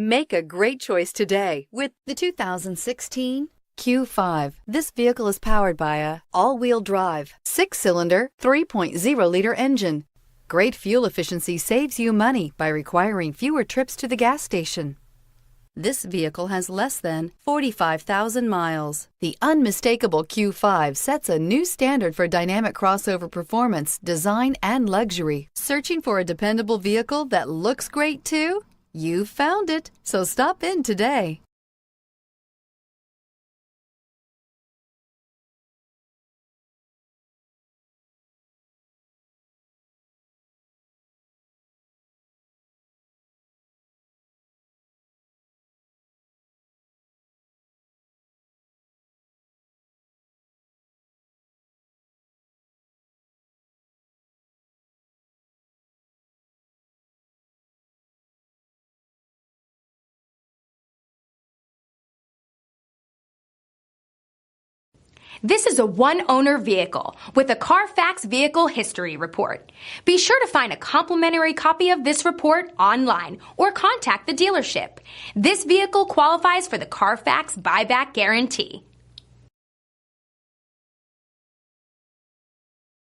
Make a great choice today with the 2016 Q5. This vehicle is powered by a all-wheel drive, 6-cylinder, 3.0-liter engine. Great fuel efficiency saves you money by requiring fewer trips to the gas station. This vehicle has less than 45,000 miles. The unmistakable Q5 sets a new standard for dynamic crossover performance, design, and luxury. Searching for a dependable vehicle that looks great too? You found it, so stop in today. This is a one-owner vehicle with a Carfax Vehicle History Report. Be sure to find a complimentary copy of this report online or contact the dealership. This vehicle qualifies for the Carfax Buyback Guarantee.